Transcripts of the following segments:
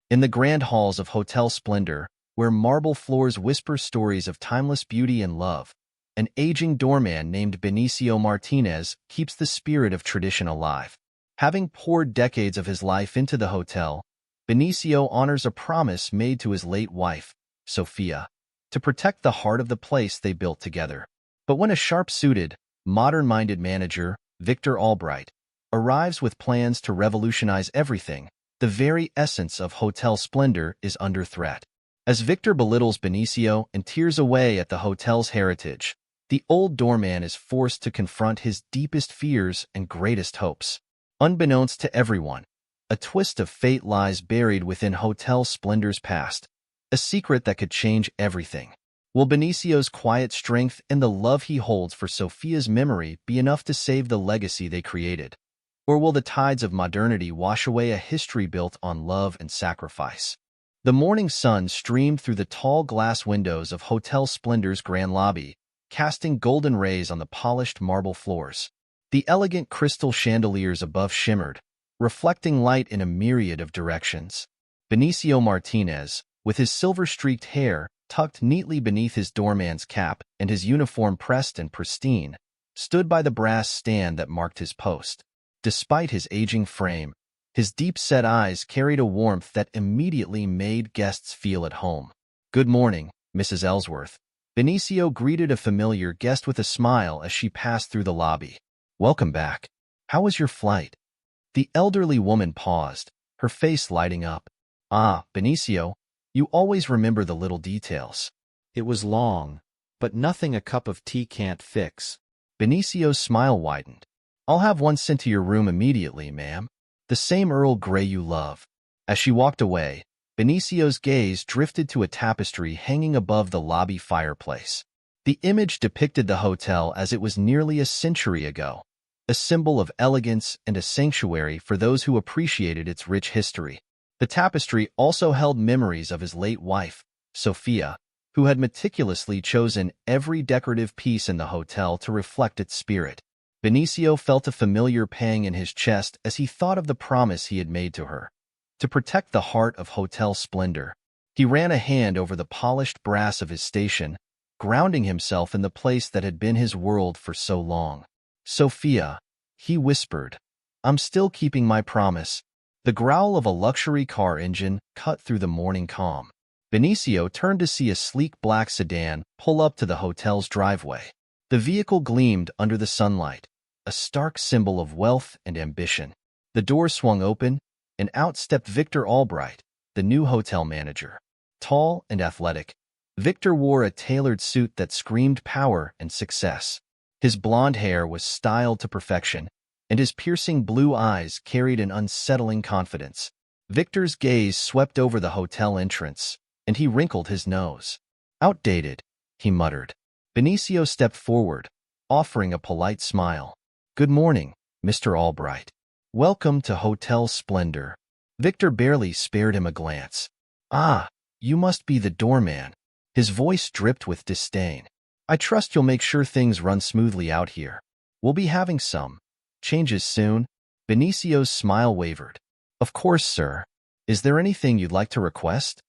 In the grand halls of Hotel Splendor, where marble floors whisper stories of timeless beauty and love, an aging doorman named Benicio Martinez keeps the spirit of tradition alive. Having poured decades of his life into the hotel, Benicio honors a promise made to his late wife, Sofia, to protect the heart of the place they built together. But when a sharp-suited, modern-minded manager, Victor Albright, arrives with plans to revolutionize everything, the very essence of Hotel Splendor is under threat. As Victor belittles Benicio and tears away at the hotel's heritage, the old doorman is forced to confront his deepest fears and greatest hopes. Unbeknownst to everyone, a twist of fate lies buried within Hotel Splendor's past, a secret that could change everything. Will Benicio's quiet strength and the love he holds for Sofia's memory be enough to save the legacy they created? Or will the tides of modernity wash away a history built on love and sacrifice? The morning sun streamed through the tall glass windows of Hotel Splendor's grand lobby, casting golden rays on the polished marble floors. The elegant crystal chandeliers above shimmered, reflecting light in a myriad of directions. Benicio Martinez, with his silver-streaked hair tucked neatly beneath his doorman's cap and his uniform pressed and pristine, stood by the brass stand that marked his post. Despite his aging frame, his deep-set eyes carried a warmth that immediately made guests feel at home. "Good morning, Mrs. Ellsworth." Benicio greeted a familiar guest with a smile as she passed through the lobby. "Welcome back. How was your flight?" The elderly woman paused, her face lighting up. "Ah, Benicio, you always remember the little details." "It was long, but nothing a cup of tea can't fix." Benicio's smile widened. "I'll have one sent to your room immediately, ma'am. The same Earl Grey you love." As she walked away, Benicio's gaze drifted to a tapestry hanging above the lobby fireplace. The image depicted the hotel as it was nearly a century ago, a symbol of elegance and a sanctuary for those who appreciated its rich history. The tapestry also held memories of his late wife, Sofia, who had meticulously chosen every decorative piece in the hotel to reflect its spirit. Benicio felt a familiar pang in his chest as he thought of the promise he had made to her, to protect the heart of Hotel Splendor. He ran a hand over the polished brass of his station, grounding himself in the place that had been his world for so long. "Sofia," he whispered, "I'm still keeping my promise." The growl of a luxury car engine cut through the morning calm. Benicio turned to see a sleek black sedan pull up to the hotel's driveway. The vehicle gleamed under the sunlight, a stark symbol of wealth and ambition. The door swung open, and out stepped Victor Albright, the new hotel manager. Tall and athletic, Victor wore a tailored suit that screamed power and success. His blonde hair was styled to perfection, and his piercing blue eyes carried an unsettling confidence. Victor's gaze swept over the hotel entrance, and he wrinkled his nose. "Outdated," he muttered. Benicio stepped forward, offering a polite smile. "Good morning, Mr. Albright. Welcome to Hotel Splendor." Victor barely spared him a glance. "Ah, you must be the doorman." His voice dripped with disdain. "I trust you'll make sure things run smoothly out here. We'll be having some changes soon." Benicio's smile wavered. "Of course, sir. Is there anything you'd like to request?"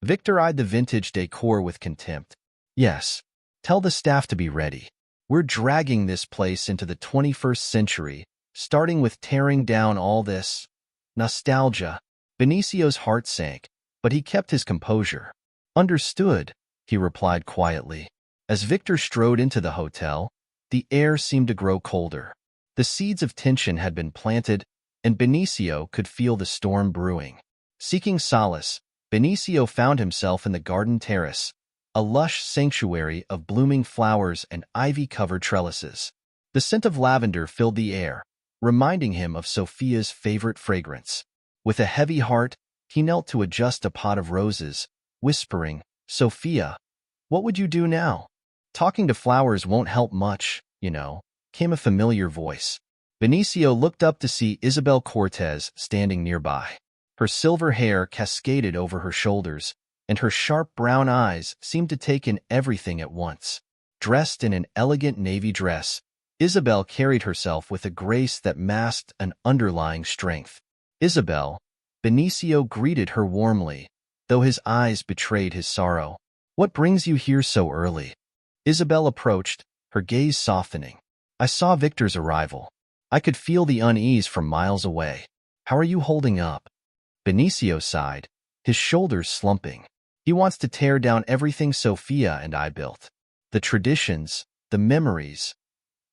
Victor eyed the vintage decor with contempt. "Yes. Tell the staff to be ready. We're dragging this place into the 21st century, starting with tearing down all this nostalgia." Benicio's heart sank, but he kept his composure. "Understood," he replied quietly. As Victor strode into the hotel, the air seemed to grow colder. The seeds of tension had been planted, and Benicio could feel the storm brewing. Seeking solace, Benicio found himself in the garden terrace, a lush sanctuary of blooming flowers and ivy-covered trellises. The scent of lavender filled the air, reminding him of Sofia's favorite fragrance. With a heavy heart, he knelt to adjust a pot of roses, whispering, "Sofia, what would you do now?" "Talking to flowers won't help much, you know," came a familiar voice. Benicio looked up to see Isabel Cortez standing nearby. Her silver hair cascaded over her shoulders, and her sharp brown eyes seemed to take in everything at once. Dressed in an elegant navy dress, Isabel carried herself with a grace that masked an underlying strength. "Isabel, Benicio greeted her warmly, though his eyes betrayed his sorrow. "What brings you here so early?" Isabel approached, her gaze softening. "I saw Victor's arrival. I could feel the unease from miles away. How are you holding up?" Benicio sighed, his shoulders slumping. "He wants to tear down everything Sophia and I built. The traditions, the memories,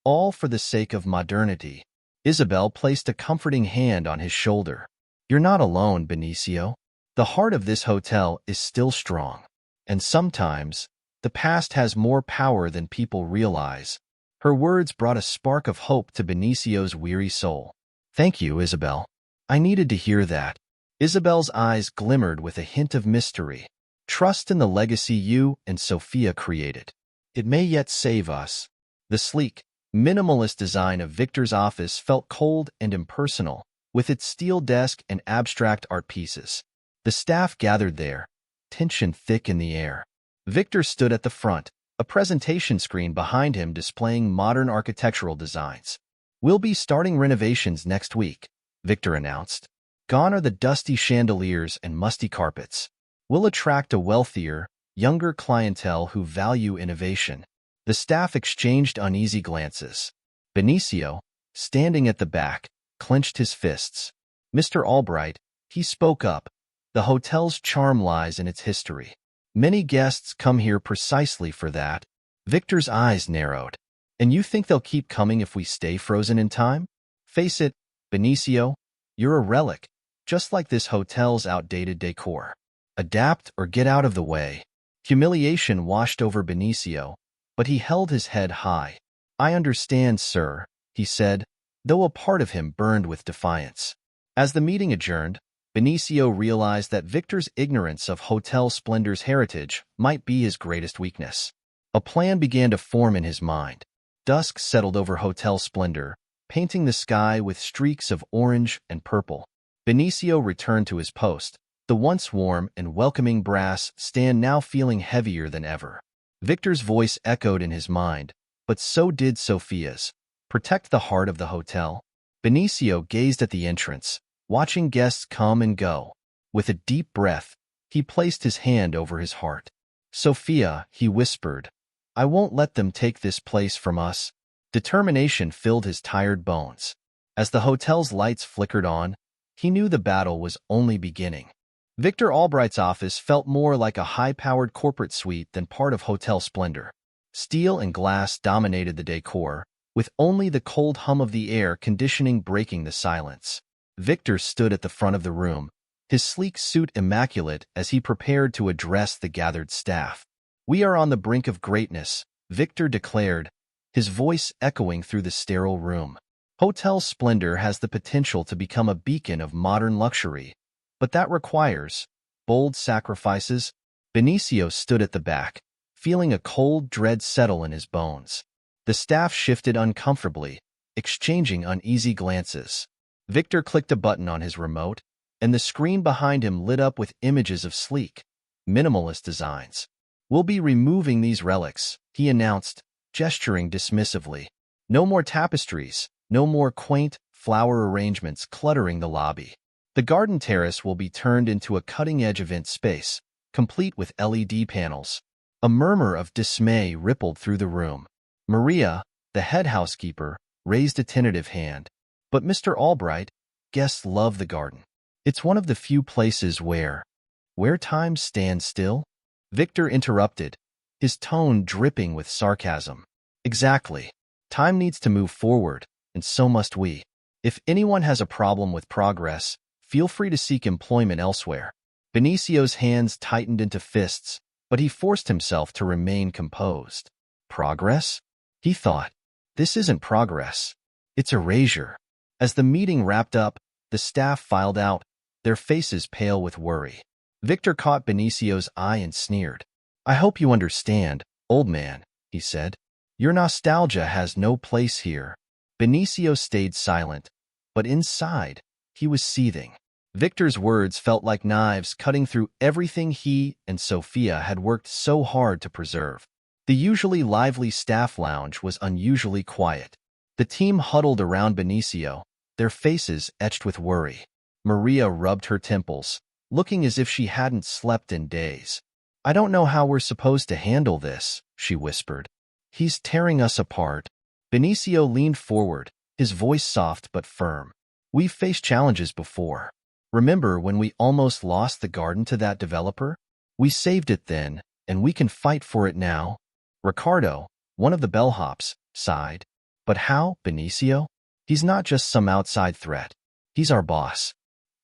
all for the sake of modernity." Isabel placed a comforting hand on his shoulder. "You're not alone, Benicio. The heart of this hotel is still strong. And sometimes, the past has more power than people realize." Her words brought a spark of hope to Benicio's weary soul. "Thank you, Isabel. I needed to hear that." Isabel's eyes glimmered with a hint of mystery. "Trust in the legacy you and Sophia created. It may yet save us." The sleek, minimalist design of Victor's office felt cold and impersonal, with its steel desk and abstract art pieces. The staff gathered there, tension thick in the air. Victor stood at the front, a presentation screen behind him displaying modern architectural designs. "We'll be starting renovations next week," Victor announced. "Gone are the dusty chandeliers and musty carpets. We'll attract a wealthier, younger clientele who value innovation." The staff exchanged uneasy glances. Benicio, standing at the back, clenched his fists. "Mr. Albright," he spoke up, "the hotel's charm lies in its history. Many guests come here precisely for that." Victor's eyes narrowed. "And you think they'll keep coming if we stay frozen in time? Face it, Benicio, you're a relic, just like this hotel's outdated decor. Adapt or get out of the way." Humiliation washed over Benicio, but he held his head high. "I understand, sir," he said, though a part of him burned with defiance. As the meeting adjourned, Benicio realized that Victor's ignorance of Hotel Splendor's heritage might be his greatest weakness. A plan began to form in his mind. Dusk settled over Hotel Splendor, painting the sky with streaks of orange and purple. Benicio returned to his post, the once warm and welcoming brass stand now feeling heavier than ever. Victor's voice echoed in his mind, but so did Sophia's. "Protect the heart of the hotel." Benicio gazed at the entrance, watching guests come and go. With a deep breath, he placed his hand over his heart. "Sophia," he whispered, "I won't let them take this place from us." Determination filled his tired bones. As the hotel's lights flickered on, he knew the battle was only beginning. Victor Albright's office felt more like a high-powered corporate suite than part of Hotel Splendor. Steel and glass dominated the decor, with only the cold hum of the air conditioning breaking the silence. Victor stood at the front of the room, his sleek suit immaculate as he prepared to address the gathered staff. "We are on the brink of greatness," Victor declared, his voice echoing through the sterile room. "Hotel Splendor has the potential to become a beacon of modern luxury, but that requires bold sacrifices." Benicio stood at the back, feeling a cold dread settle in his bones. The staff shifted uncomfortably, exchanging uneasy glances. Victor clicked a button on his remote, and the screen behind him lit up with images of sleek, minimalist designs. "We'll be removing these relics," he announced, gesturing dismissively. "No more tapestries, no more quaint, flower arrangements cluttering the lobby. The garden terrace will be turned into a cutting-edge event space, complete with LED panels." A murmur of dismay rippled through the room. Maria, the head housekeeper, raised a tentative hand. "But Mr. Albright, guests love the garden. It's one of the few places where time stands still." Victor interrupted, his tone dripping with sarcasm. "Exactly. Time needs to move forward, and so must we. If anyone has a problem with progress, feel free to seek employment elsewhere." Benicio's hands tightened into fists, but he forced himself to remain composed. "Progress?" he thought. "This isn't progress. It's erasure." As the meeting wrapped up, the staff filed out, their faces pale with worry. Victor caught Benicio's eye and sneered. "I hope you understand, old man," he said. "Your nostalgia has no place here." Benicio stayed silent, but inside, he was seething. Victor's words felt like knives cutting through everything he and Sophia had worked so hard to preserve. The usually lively staff lounge was unusually quiet. The team huddled around Benicio, their faces etched with worry. Maria rubbed her temples, looking as if she hadn't slept in days. I don't know how we're supposed to handle this, she whispered. He's tearing us apart. Benicio leaned forward, his voice soft but firm. We've faced challenges before. Remember when we almost lost the garden to that developer? We saved it then, and we can fight for it now. Ricardo, one of the bellhops, sighed. But how, Benicio? He's not just some outside threat. He's our boss.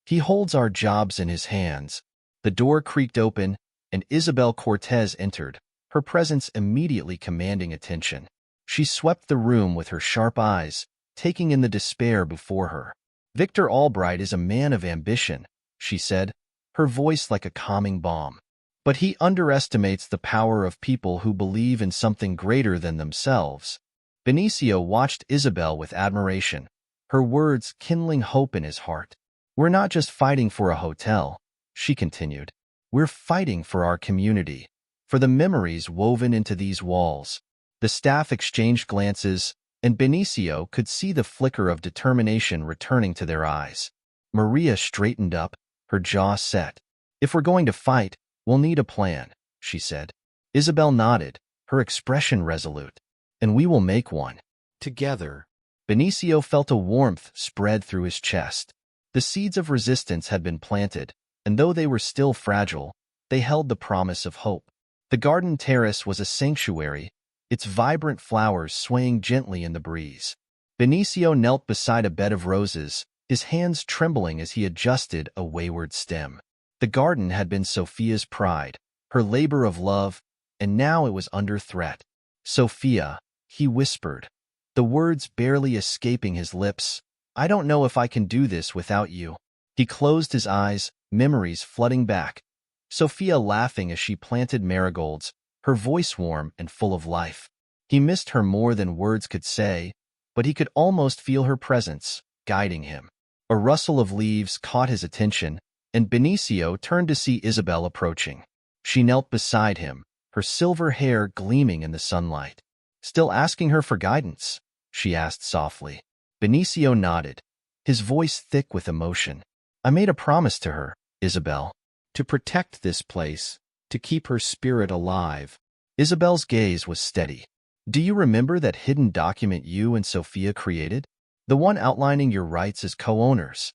He holds our jobs in his hands. The door creaked open, and Isabel Cortez entered, her presence immediately commanding attention. She swept the room with her sharp eyes, taking in the despair before her. Victor Albright is a man of ambition, she said, her voice like a calming balm. But he underestimates the power of people who believe in something greater than themselves. Benicio watched Isabel with admiration, her words kindling hope in his heart. We're not just fighting for a hotel, she continued. We're fighting for our community, for the memories woven into these walls. The staff exchanged glances, and Benicio could see the flicker of determination returning to their eyes. Maria straightened up, her jaw set. If we're going to fight, we'll need a plan, she said. Isabel nodded, her expression resolute. And we will make one. Together. Benicio felt a warmth spread through his chest. The seeds of resistance had been planted, and though they were still fragile, they held the promise of hope. The garden terrace was a sanctuary, its vibrant flowers swaying gently in the breeze. Benicio knelt beside a bed of roses, his hands trembling as he adjusted a wayward stem. The garden had been Sophia's pride, her labor of love, and now it was under threat. Sophia, he whispered, the words barely escaping his lips. I don't know if I can do this without you. He closed his eyes, memories flooding back. Sophia laughing as she planted marigolds, her voice warm and full of life. He missed her more than words could say, but he could almost feel her presence, guiding him. A rustle of leaves caught his attention, and Benicio turned to see Isabel approaching. She knelt beside him, her silver hair gleaming in the sunlight. Still asking her for guidance? She asked softly. Benicio nodded, his voice thick with emotion. I made a promise to her, Isabel. To protect this place, to keep her spirit alive. Isabel's gaze was steady. Do you remember that hidden document you and Sophia created? The one outlining your rights as co-owners?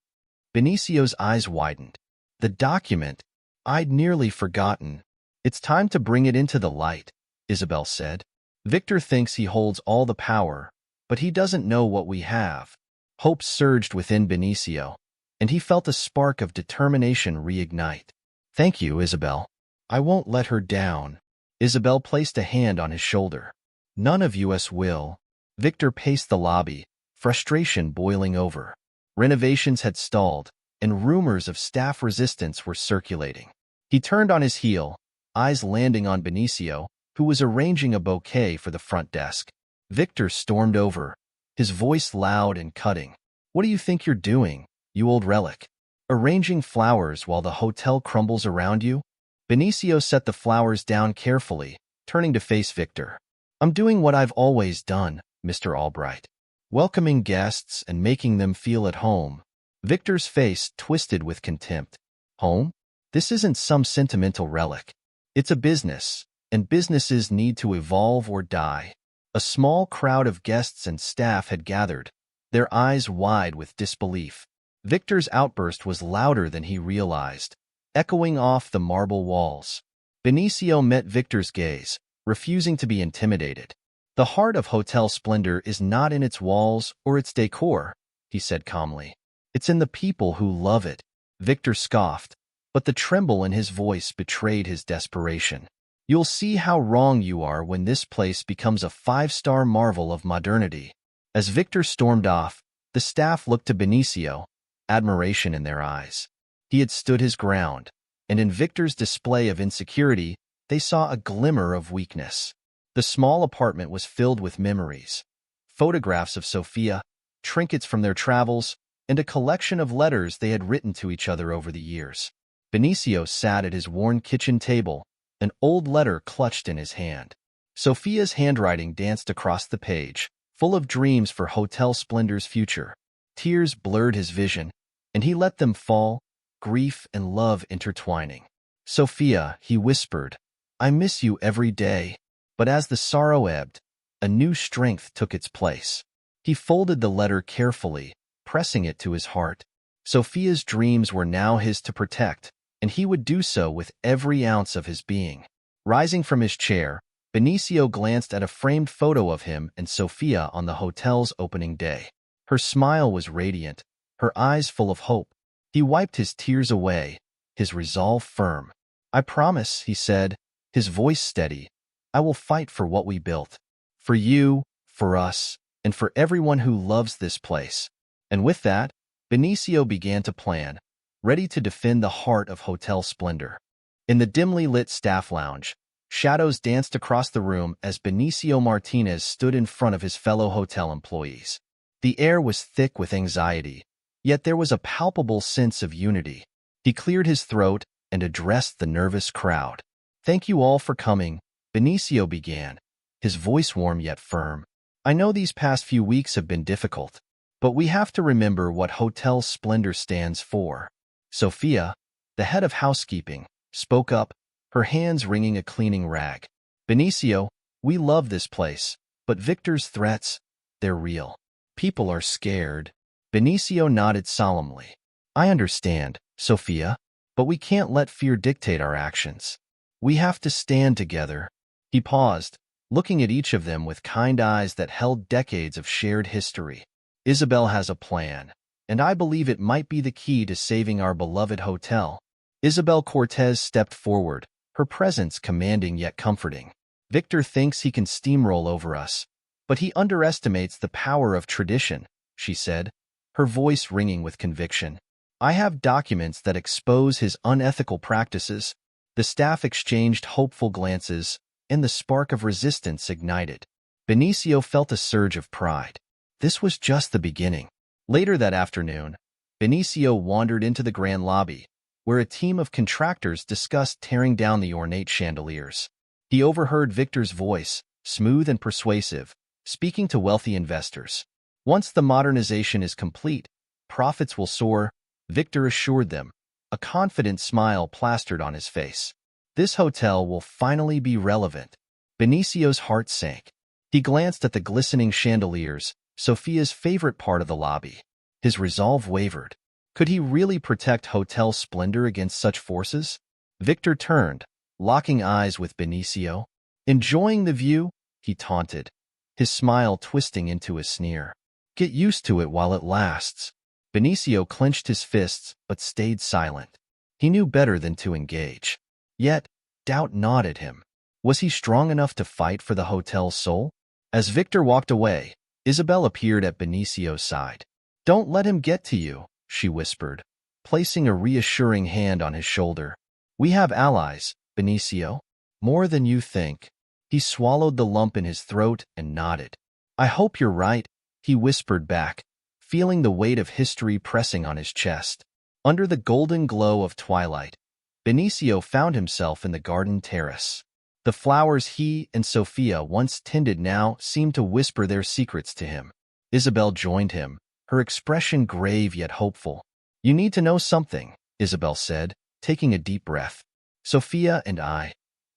Benicio's eyes widened. The document? I'd nearly forgotten. It's time to bring it into the light, Isabel said. Victor thinks he holds all the power, but he doesn't know what we have. Hope surged within Benicio, and he felt a spark of determination reignite. Thank you, Isabel. I won't let her down. Isabel placed a hand on his shoulder. None of us will. Victor paced the lobby, frustration boiling over. Renovations had stalled, and rumors of staff resistance were circulating. He turned on his heel, eyes landing on Benicio, who was arranging a bouquet for the front desk. Victor stormed over, his voice loud and cutting. What do you think you're doing, you old relic? Arranging flowers while the hotel crumbles around you? Benicio set the flowers down carefully, turning to face Victor. I'm doing what I've always done, Mr. Albright. Welcoming guests and making them feel at home. Victor's face twisted with contempt. Home? This isn't some sentimental relic. It's a business, and businesses need to evolve or die. A small crowd of guests and staff had gathered, their eyes wide with disbelief. Victor's outburst was louder than he realized, echoing off the marble walls. Benicio met Victor's gaze, refusing to be intimidated. The heart of hotel splendor is not in its walls or its decor, he said calmly. It's in the people who love it. Victor scoffed, but the tremble in his voice betrayed his desperation. You'll see how wrong you are when this place becomes a five-star marvel of modernity. As Victor stormed off, the staff looked to Benicio, admiration in their eyes. He had stood his ground, and in Victor's display of insecurity, they saw a glimmer of weakness. The small apartment was filled with memories, photographs of Sophia, trinkets from their travels, and a collection of letters they had written to each other over the years. Benicio sat at his worn kitchen table, an old letter clutched in his hand. Sophia's handwriting danced across the page, full of dreams for Hotel Splendor's future. Tears blurred his vision, and he let them fall, grief and love intertwining. "Sophia," he whispered, "I miss you every day." But as the sorrow ebbed, a new strength took its place. He folded the letter carefully, pressing it to his heart. Sophia's dreams were now his to protect, and he would do so with every ounce of his being. Rising from his chair, Benicio glanced at a framed photo of him and Sophia on the hotel's opening day. Her smile was radiant, her eyes full of hope. He wiped his tears away, his resolve firm. "I promise," he said, his voice steady, "I will fight for what we built. For you, for us, and for everyone who loves this place." And with that, Benicio began to plan, ready to defend the heart of Hotel Splendor. In the dimly lit staff lounge, shadows danced across the room as Benicio Martinez stood in front of his fellow hotel employees. The air was thick with anxiety, yet there was a palpable sense of unity. He cleared his throat and addressed the nervous crowd. "Thank you all for coming," Benicio began, his voice warm yet firm. "I know these past few weeks have been difficult, but we have to remember what Hotel Splendor stands for." Sophia, the head of housekeeping, spoke up, her hands wringing a cleaning rag. "Benicio, we love this place, but Victor's threats, they're real. People are scared." Benicio nodded solemnly. "I understand, Sophia, but we can't let fear dictate our actions. We have to stand together." He paused, looking at each of them with kind eyes that held decades of shared history. "Isabel has a plan, and I believe it might be the key to saving our beloved hotel." Isabel Cortez stepped forward, her presence commanding yet comforting. "Victor thinks he can steamroll over us, but he underestimates the power of tradition," she said, her voice ringing with conviction. "I have documents that expose his unethical practices." The staff exchanged hopeful glances, and the spark of resistance ignited. Benicio felt a surge of pride. This was just the beginning. Later that afternoon, Benicio wandered into the grand lobby, where a team of contractors discussed tearing down the ornate chandeliers. He overheard Victor's voice, smooth and persuasive, speaking to wealthy investors. "Once the modernization is complete, profits will soar," Victor assured them, a confident smile plastered on his face. "This hotel will finally be relevant." Benicio's heart sank. He glanced at the glistening chandeliers, Sophia's favorite part of the lobby. His resolve wavered. Could he really protect Hotel Splendor against such forces? Victor turned, locking eyes with Benicio. "Enjoying the view?" he taunted, his smile twisting into a sneer. "Get used to it while it lasts." Benicio clenched his fists but stayed silent. He knew better than to engage. Yet, doubt gnawed at him. Was he strong enough to fight for the hotel's soul? As Victor walked away, Isabel appeared at Benicio's side. "Don't let him get to you," she whispered, placing a reassuring hand on his shoulder. "We have allies, Benicio. More than you think." He swallowed the lump in his throat and nodded. "I hope you're right," he whispered back, feeling the weight of history pressing on his chest. Under the golden glow of twilight, Benicio found himself in the garden terrace. The flowers he and Sophia once tended now seemed to whisper their secrets to him. Isabel joined him, her expression grave yet hopeful. "You need to know something," Isabel said, taking a deep breath. "Sophia and I,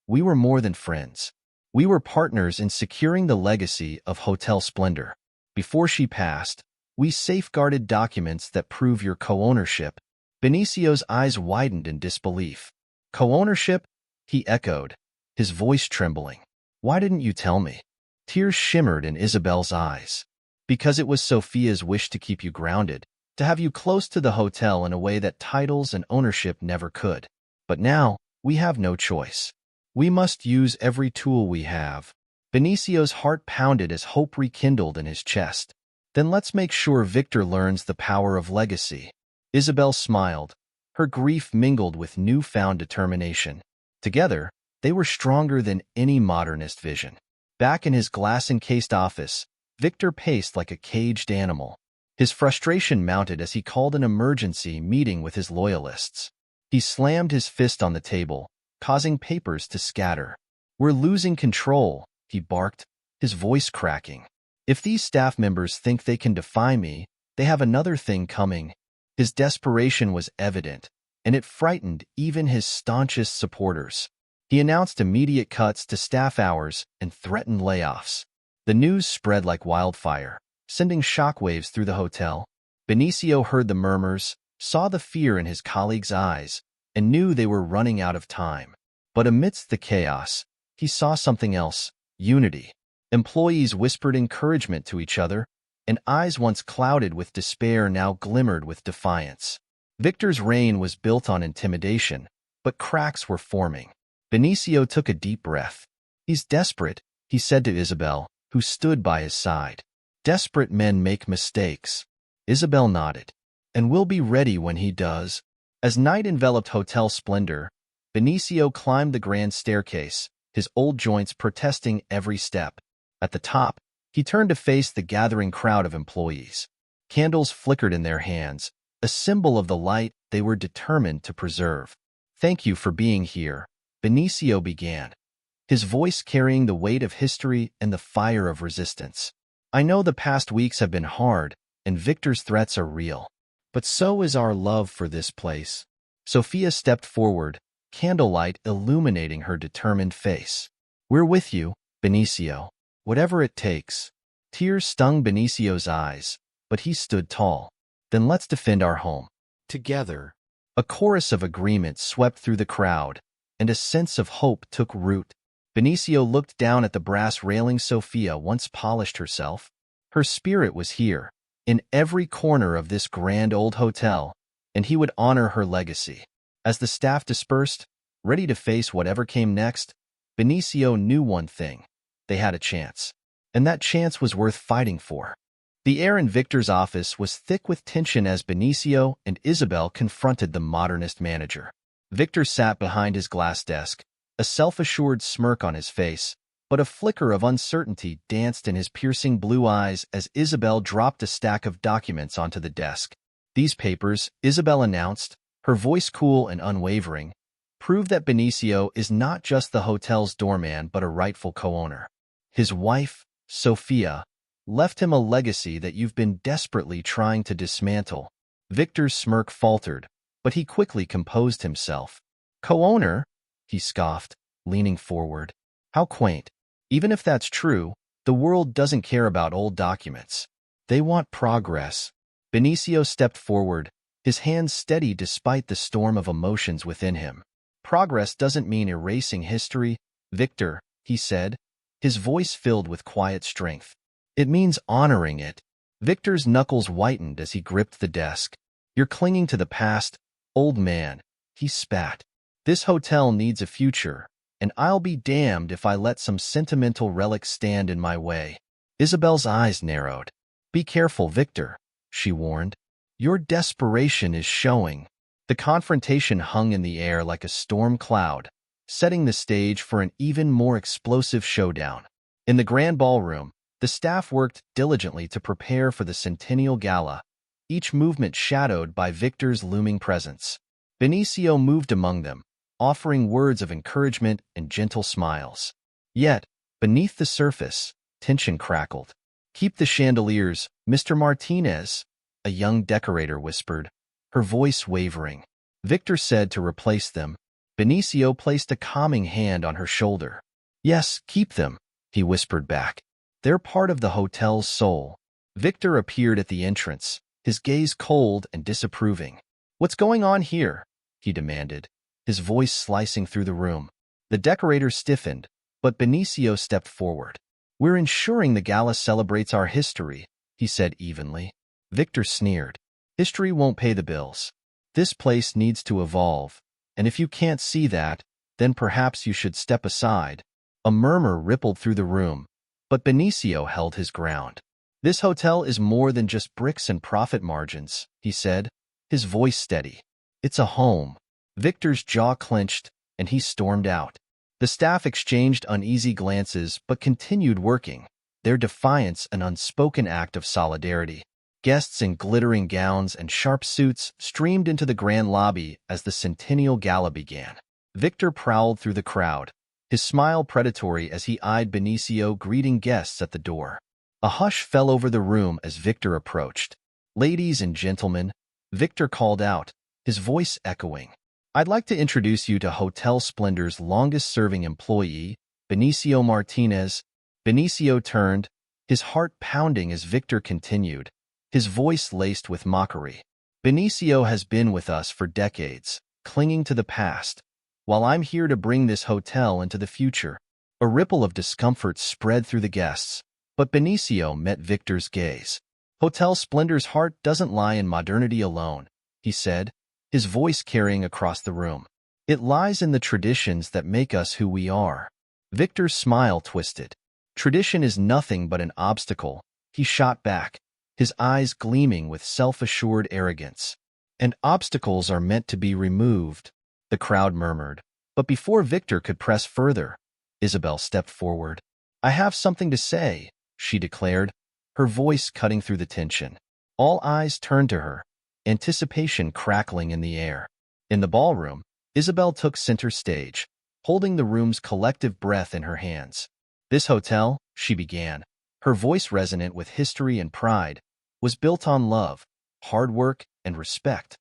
we were more than friends. We were partners in securing the legacy of Hotel Splendor. Before she passed, we safeguarded documents that prove your co-ownership." Benicio's eyes widened in disbelief. "Co-ownership?" he echoed, his voice trembling. "Why didn't you tell me?" Tears shimmered in Isabel's eyes. "Because it was Sophia's wish to keep you grounded, to have you close to the hotel in a way that titles and ownership never could. But now, we have no choice. We must use every tool we have." Benicio's heart pounded as hope rekindled in his chest. "Then let's make sure Victor learns the power of legacy." Isabel smiled, her grief mingled with newfound determination. Together, they were stronger than any modernist vision. Back in his glass-encased office, Victor paced like a caged animal. His frustration mounted as he called an emergency meeting with his loyalists. He slammed his fist on the table, causing papers to scatter. "We're losing control," he barked, his voice cracking. "If these staff members think they can defy me, they have another thing coming." His desperation was evident, and it frightened even his staunchest supporters. He announced immediate cuts to staff hours and threatened layoffs. The news spread like wildfire, sending shockwaves through the hotel. Benicio heard the murmurs, saw the fear in his colleagues' eyes, and knew they were running out of time. But amidst the chaos, he saw something else: unity. Employees whispered encouragement to each other, and eyes once clouded with despair now glimmered with defiance. Victor's reign was built on intimidation, but cracks were forming. Benicio took a deep breath. "He's desperate," he said to Isabel, who stood by his side. "Desperate men make mistakes." Isabel nodded. "And we'll be ready when he does." As night enveloped hotel splendor, Benicio climbed the grand staircase, his old joints protesting every step. At the top, he turned to face the gathering crowd of employees. Candles flickered in their hands, a symbol of the light they were determined to preserve. "Thank you for being here," Benicio began, his voice carrying the weight of history and the fire of resistance. "I know the past weeks have been hard, and Victor's threats are real. But so is our love for this place." Sophia stepped forward, candlelight illuminating her determined face. "We're with you, Benicio, whatever it takes." Tears stung Benicio's eyes, but he stood tall. "Then let's defend our home Together. A chorus of agreement swept through the crowd, and a sense of hope took root. Benicio looked down at the brass railing Sophia once polished herself. Her spirit was here, in every corner of this grand old hotel, and he would honor her legacy. As the staff dispersed, ready to face whatever came next, Benicio knew one thing: they had a chance. And that chance was worth fighting for. The air in Victor's office was thick with tension as Benicio and Isabel confronted the modernist manager. Victor sat behind his glass desk, a self-assured smirk on his face, but a flicker of uncertainty danced in his piercing blue eyes as Isabel dropped a stack of documents onto the desk. "These papers," Isabel announced, her voice cool and unwavering, "prove that Benicio is not just the hotel's doorman but a rightful co-owner. His wife, Sophia, left him a legacy that you've been desperately trying to dismantle." Victor's smirk faltered, but he quickly composed himself. "Co-owner?" he scoffed, leaning forward. "How quaint. Even if that's true, the world doesn't care about old documents. They want progress." Benicio stepped forward, his hands steady despite the storm of emotions within him. "Progress doesn't mean erasing history, Victor," he said, his voice filled with quiet strength. "It means honoring it." Victor's knuckles whitened as he gripped the desk. "You're clinging to the past, old man," he spat. "This hotel needs a future, and I'll be damned if I let some sentimental relic stand in my way." Isabel's eyes narrowed. "Be careful, Victor," she warned. "Your desperation is showing." The confrontation hung in the air like a storm cloud, setting the stage for an even more explosive showdown. In the grand ballroom, the staff worked diligently to prepare for the Centennial Gala, each movement shadowed by Victor's looming presence. Benicio moved among them, offering words of encouragement and gentle smiles. Yet, beneath the surface, tension crackled. "Keep the chandeliers, Mr. Martinez," a young decorator whispered, her voice wavering. Victor said to replace them. Benicio placed a calming hand on her shoulder. "Yes, keep them," he whispered back. "They're part of the hotel's soul." Victor appeared at the entrance, his gaze cold and disapproving. "What's going on here?" he demanded, his voice slicing through the room. The decorator stiffened, but Benicio stepped forward. "We're ensuring the gala celebrates our history," he said evenly. Victor sneered. "History won't pay the bills. This place needs to evolve, and if you can't see that, then perhaps you should step aside." A murmur rippled through the room, but Benicio held his ground. "This hotel is more than just bricks and profit margins," he said, his voice steady. "It's a home." Victor's jaw clenched, and he stormed out. The staff exchanged uneasy glances but continued working, their defiance an unspoken act of solidarity. Guests in glittering gowns and sharp suits streamed into the grand lobby as the Centennial Gala began. Victor prowled through the crowd, his smile predatory as he eyed Benicio greeting guests at the door. A hush fell over the room as Victor approached. "Ladies and gentlemen, Victor called out, his voice echoing. "I'd like to introduce you to Hotel Splendor's longest-serving employee, Benicio Martinez." Benicio turned, his heart pounding as Victor continued, his voice laced with mockery. "Benicio has been with us for decades, clinging to the past, while I'm here to bring this hotel into the future." A ripple of discomfort spread through the guests, but Benicio met Victor's gaze. "Hotel Splendor's heart doesn't lie in modernity alone," he said, his voice carrying across the room. "It lies in the traditions that make us who we are." Victor's smile twisted. "Tradition is nothing but an obstacle," he shot back, his eyes gleaming with self-assured arrogance. "And obstacles are meant to be removed," the crowd murmured. But before Victor could press further, Isabel stepped forward. "I have something to say," she declared, her voice cutting through the tension. All eyes turned to her, anticipation crackling in the air. In the ballroom, Isabel took center stage, holding the room's collective breath in her hands. "This hotel," she began, her voice resonant with history and pride, "was built on love, hard work, and respect.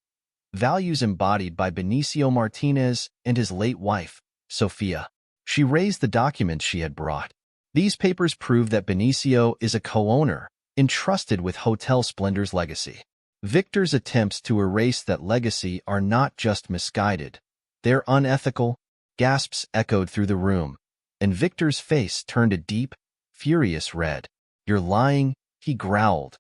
Values embodied by Benicio Martinez and his late wife, Sofia." She raised the documents she had brought. "These papers prove that Benicio is a co-owner, entrusted with Hotel Splendor's legacy." Victor's attempts to erase that legacy are not just misguided, they're unethical. Gasps echoed through the room, and Victor's face turned a deep, furious red. "You're lying," he growled,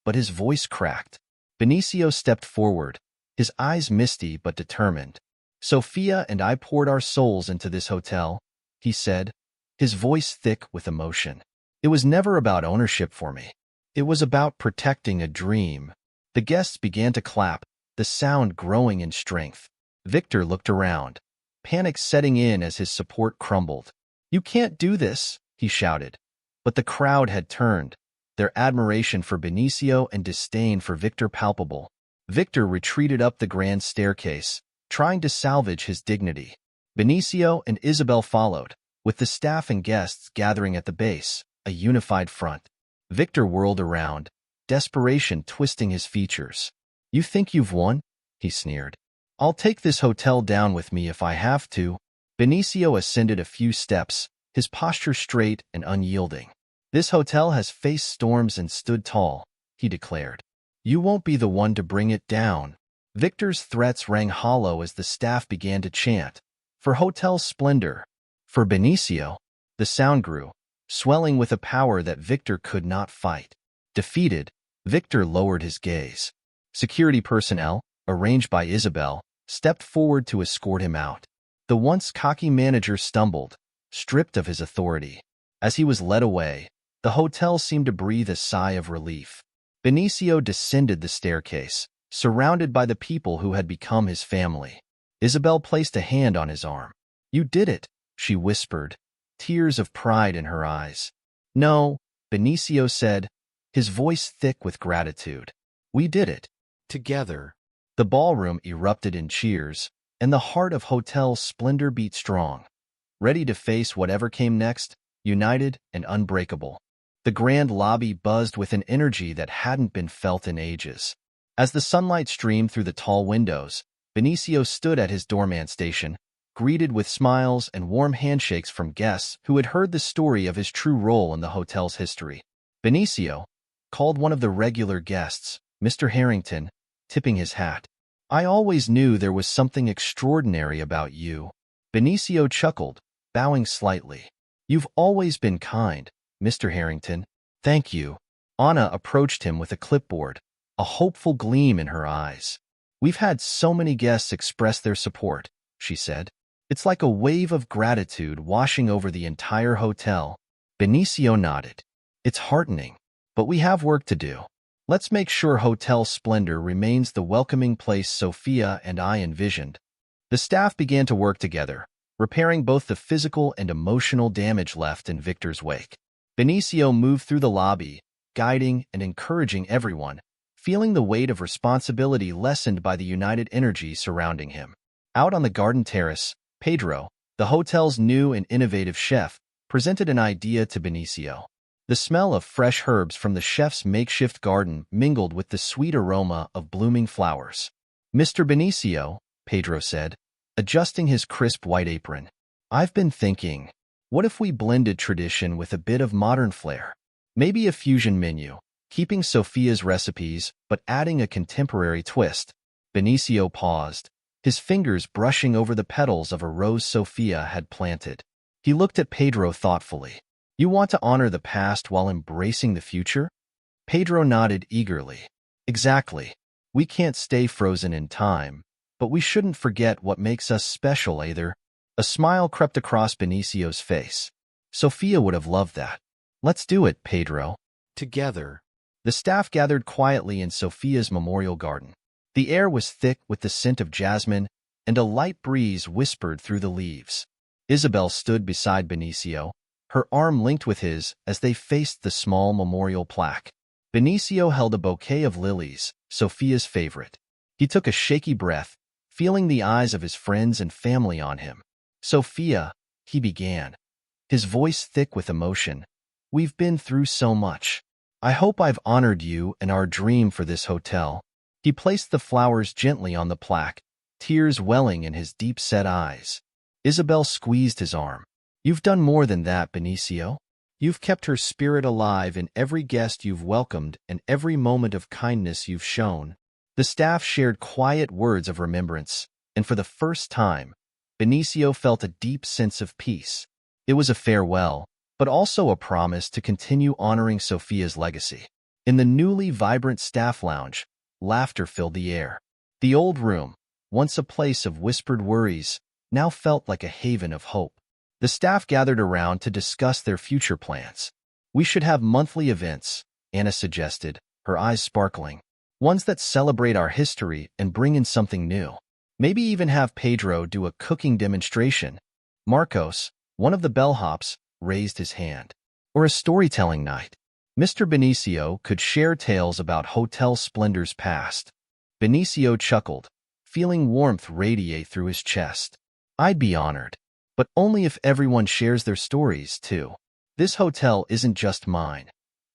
but his voice cracked. Benicio stepped forward, his eyes misty but determined. "Sofia and I poured our souls into this hotel," he said, his voice thick with emotion. "It was never about ownership for me. It was about protecting a dream." The guests began to clap, the sound growing in strength. Victor looked around, panic setting in as his support crumbled. "You can't do this," he shouted. But the crowd had turned, their admiration for Benicio and disdain for Victor palpable. Victor retreated up the grand staircase, trying to salvage his dignity. Benicio and Isabel followed, with the staff and guests gathering at the base, a unified front. Victor whirled around, desperation twisting his features. "You think you've won?" he sneered. "I'll take this hotel down with me if I have to." Benicio ascended a few steps, his posture straight and unyielding. "This hotel has faced storms and stood tall," he declared. "You won't be the one to bring it down." Victor's threats rang hollow as the staff began to chant, "For Hotel Splendor, for Benicio." The sound grew, swelling with a power that Victor could not fight. Defeated, Victor lowered his gaze. Security personnel, arranged by Isabel, stepped forward to escort him out. The once cocky manager stumbled, stripped of his authority. As he was led away, the hotel seemed to breathe a sigh of relief. Benicio descended the staircase, surrounded by the people who had become his family. Isabel placed a hand on his arm. "You did it," she whispered, tears of pride in her eyes. "No," Benicio said, his voice thick with gratitude. "We did it. Together." The ballroom erupted in cheers, and the heart of Hotel Splendor beat strong, ready to face whatever came next, united and unbreakable. The grand lobby buzzed with an energy that hadn't been felt in ages. As the sunlight streamed through the tall windows, Benicio stood at his doorman station, greeted with smiles and warm handshakes from guests who had heard the story of his true role in the hotel's history. Benicio called one of the regular guests, Mr. Harrington, tipping his hat. "I always knew there was something extraordinary about you." Benicio chuckled, bowing slightly. "You've always been kind, Mr. Harrington." "Thank you." Anna approached him with a clipboard, a hopeful gleam in her eyes. "We've had so many guests express their support," she said. "It's like a wave of gratitude washing over the entire hotel." Benicio nodded. "It's heartening, but we have work to do. Let's make sure Hotel Splendor remains the welcoming place Sofia and I envisioned." The staff began to work together, repairing both the physical and emotional damage left in Victor's wake. Benicio moved through the lobby, guiding and encouraging everyone, feeling the weight of responsibility lessened by the united energy surrounding him. Out on the garden terrace, Pedro, the hotel's new and innovative chef, presented an idea to Benicio. The smell of fresh herbs from the chef's makeshift garden mingled with the sweet aroma of blooming flowers. "Mr. Benicio," Pedro said, adjusting his crisp white apron. "I've been thinking, what if we blended tradition with a bit of modern flair? Maybe a fusion menu, keeping Sophia's recipes but adding a contemporary twist." Benicio paused, his fingers brushing over the petals of a rose Sophia had planted. He looked at Pedro thoughtfully. "You want to honor the past while embracing the future?" Pedro nodded eagerly. "Exactly. We can't stay frozen in time, but we shouldn't forget what makes us special either." A smile crept across Benicio's face. "Sophia would have loved that. Let's do it, Pedro." Together. The staff gathered quietly in Sophia's memorial garden. The air was thick with the scent of jasmine, and a light breeze whispered through the leaves. Isabel stood beside Benicio, her arm linked with his as they faced the small memorial plaque. Benicio held a bouquet of lilies, Sophia's favorite. He took a shaky breath, feeling the eyes of his friends and family on him. "Sophia," he began, his voice thick with emotion, "we've been through so much. I hope I've honored you and our dream for this hotel." He placed the flowers gently on the plaque, tears welling in his deep-set eyes. Isabel squeezed his arm. "You've done more than that, Benicio. You've kept her spirit alive in every guest you've welcomed and every moment of kindness you've shown." The staff shared quiet words of remembrance, and for the first time, Benicio felt a deep sense of peace. It was a farewell, but also a promise to continue honoring Sophia's legacy. In the newly vibrant staff lounge, laughter filled the air. The old room, once a place of whispered worries, now felt like a haven of hope. The staff gathered around to discuss their future plans. "We should have monthly events," Anna suggested, her eyes sparkling. "Ones that celebrate our history and bring in something new. Maybe even have Pedro do a cooking demonstration." Marcos, one of the bellhops, raised his hand. "Or a storytelling night. Mr. Benicio could share tales about Hotel Splendor's past." Benicio chuckled, feeling warmth radiate through his chest. "I'd be honored, but only if everyone shares their stories, too. This hotel isn't just mine.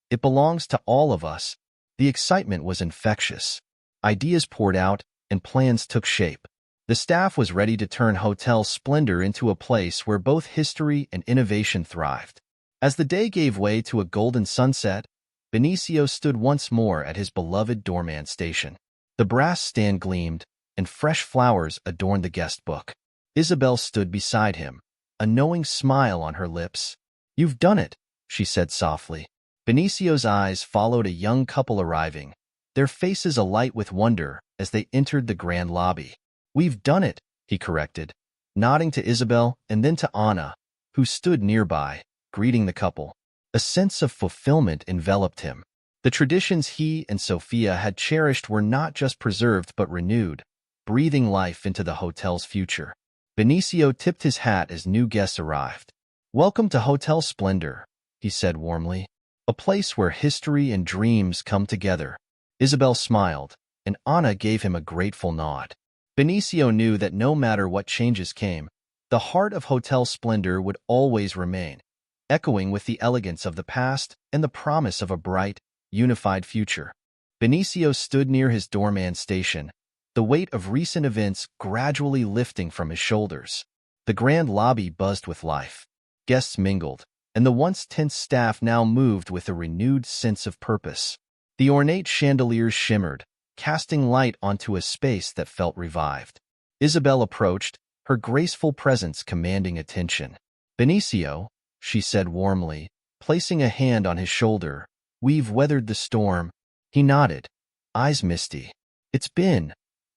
It belongs to all of us." The excitement was infectious. Ideas poured out, and plans took shape. The staff was ready to turn Hotel Splendor into a place where both history and innovation thrived. As the day gave way to a golden sunset, Benicio stood once more at his beloved Doorman station. The brass stand gleamed, and fresh flowers adorned the guest book. Isabel stood beside him, a knowing smile on her lips. "You've done it," she said softly. Benicio's eyes followed a young couple arriving, their faces alight with wonder as they entered the grand lobby. "We've done it," he corrected, nodding to Isabel and then to Anna, who stood nearby, greeting the couple. A sense of fulfillment enveloped him. The traditions he and Sophia had cherished were not just preserved but renewed, breathing life into the hotel's future. Benicio tipped his hat as new guests arrived. "Welcome to Hotel Splendor," he said warmly, "a place where history and dreams come together." Isabel smiled, and Anna gave him a grateful nod. Benicio knew that no matter what changes came, the heart of Hotel Splendor would always remain, echoing with the elegance of the past and the promise of a bright, unified future. Benicio stood near his doorman station, the weight of recent events gradually lifting from his shoulders. The grand lobby buzzed with life. Guests mingled, and the once tense staff now moved with a renewed sense of purpose. The ornate chandeliers shimmered, casting light onto a space that felt revived. Isabel approached, her graceful presence commanding attention. "Benicio," she said warmly, placing a hand on his shoulder, "we've weathered the storm." He nodded, eyes misty. "It's been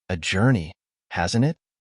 a journey, hasn't it?"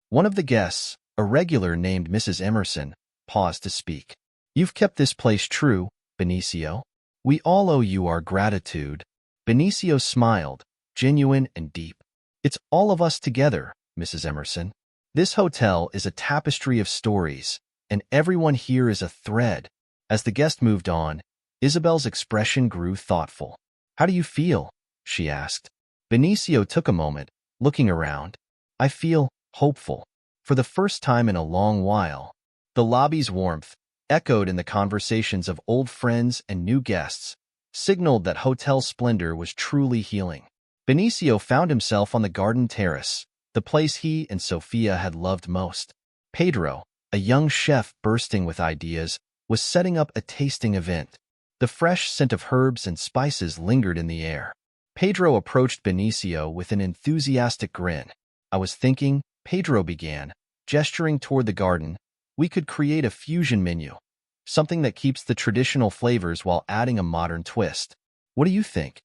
One of the guests, a regular named Mrs. Emerson, paused to speak. "You've kept this place true, Benicio. We all owe you our gratitude." Benicio smiled, genuine and deep. "It's all of us together, Mrs. Emerson. This hotel is a tapestry of stories, and everyone here is a thread." As the guest moved on, Isabel's expression grew thoughtful. "How do you feel?" she asked. Benicio took a moment, looking around. "I feel hopeful. For the first time in a long while." The lobby's warmth, echoed in the conversations of old friends and new guests, signaled that Hotel Splendor was truly healing. Benicio found himself on the garden terrace, the place he and Sophia had loved most. Pedro, a young chef bursting with ideas, was setting up a tasting event. The fresh scent of herbs and spices lingered in the air. Pedro approached Benicio with an enthusiastic grin. "I was thinking," Pedro began, gesturing toward the garden, "we could create a fusion menu, something that keeps the traditional flavors while adding a modern twist. What do you think?"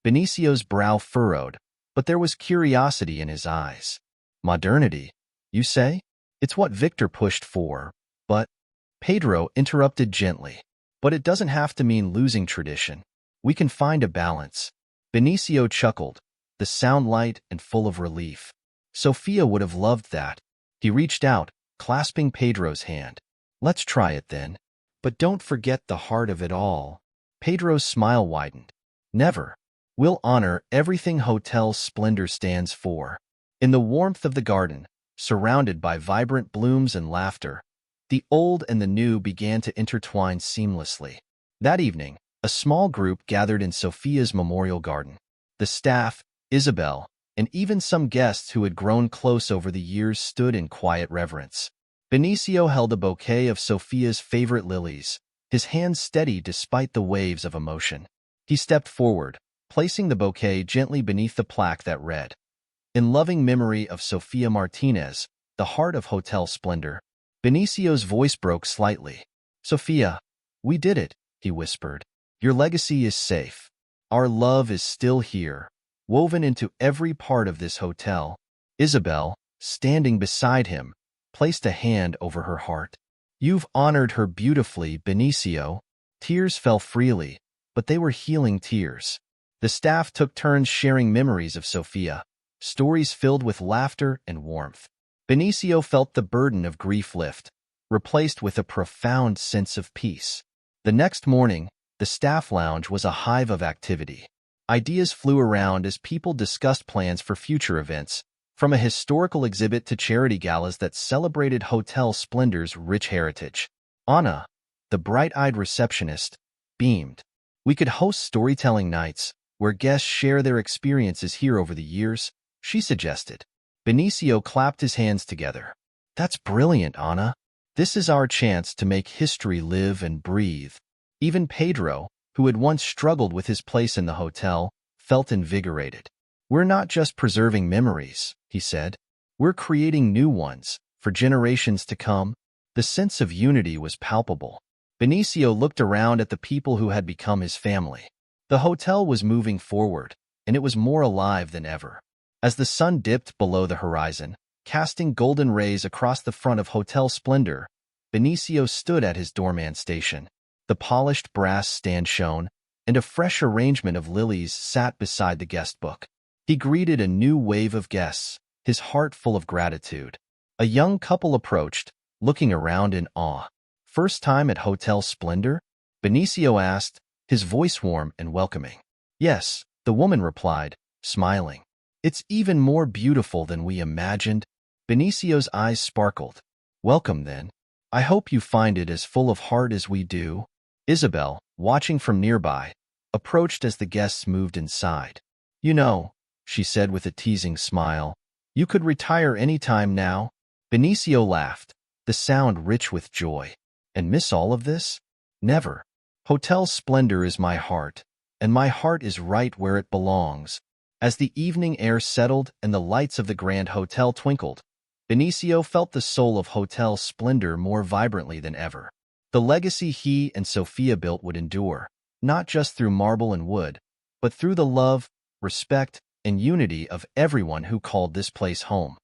Benicio's brow furrowed, but there was curiosity in his eyes. "Modernity, you say? It's what Victor pushed for, but—" Pedro interrupted gently. "But it doesn't have to mean losing tradition. We can find a balance." Benicio chuckled, the sound light and full of relief. Sophia would have loved that. He reached out, clasping Pedro's hand. "Let's try it then. But don't forget the heart of it all." Pedro's smile widened. "Never. We'll honor everything Hotel Splendor stands for." In the warmth of the garden, surrounded by vibrant blooms and laughter, the old and the new began to intertwine seamlessly. That evening, a small group gathered in Sophia's memorial garden. The staff, Isabel, and even some guests who had grown close over the years stood in quiet reverence. Benicio held a bouquet of Sophia's favorite lilies, his hands steady despite the waves of emotion. He stepped forward, placing the bouquet gently beneath the plaque that read, "In loving memory of Sophia Martinez, the heart of Hotel Splendor." Benicio's voice broke slightly. "Sophia, we did it," he whispered. "Your legacy is safe. Our love is still here, woven into every part of this hotel." Isabel, standing beside him, placed a hand over her heart. "You've honored her beautifully, Benicio." Tears fell freely, but they were healing tears. The staff took turns sharing memories of Sophia, stories filled with laughter and warmth. Benicio felt the burden of grief lift, replaced with a profound sense of peace. The next morning, the staff lounge was a hive of activity. Ideas flew around as people discussed plans for future events, from a historical exhibit to charity galas that celebrated Hotel Splendor's rich heritage. Anna, the bright-eyed receptionist, beamed. "We could host storytelling nights, where guests share their experiences here over the years," she suggested. Benicio clapped his hands together. "That's brilliant, Anna. This is our chance to make history live and breathe." Even Pedro, who had once struggled with his place in the hotel, felt invigorated. "We're not just preserving memories," he said. "We're creating new ones, for generations to come." The sense of unity was palpable. Benicio looked around at the people who had become his family. The hotel was moving forward, and it was more alive than ever. As the sun dipped below the horizon, casting golden rays across the front of Hotel Splendor, Benicio stood at his doorman station. The polished brass stand shone, and a fresh arrangement of lilies sat beside the guest book. He greeted a new wave of guests, his heart full of gratitude. A young couple approached, looking around in awe. "First time at Hotel Splendor?" Benicio asked, his voice warm and welcoming. "Yes," the woman replied, smiling. "It's even more beautiful than we imagined." Benicio's eyes sparkled. "Welcome, then. I hope you find it as full of heart as we do." Isabel, watching from nearby, approached as the guests moved inside. "You know," she said with a teasing smile, "you could retire any time now." Benicio laughed, the sound rich with joy. "And miss all of this? Never. Hotel Splendor is my heart, and my heart is right where it belongs." As the evening air settled and the lights of the Grand Hotel twinkled, Benicio felt the soul of Hotel Splendor more vibrantly than ever. The legacy he and Sophia built would endure, not just through marble and wood, but through the love, respect, and unity of everyone who called this place home.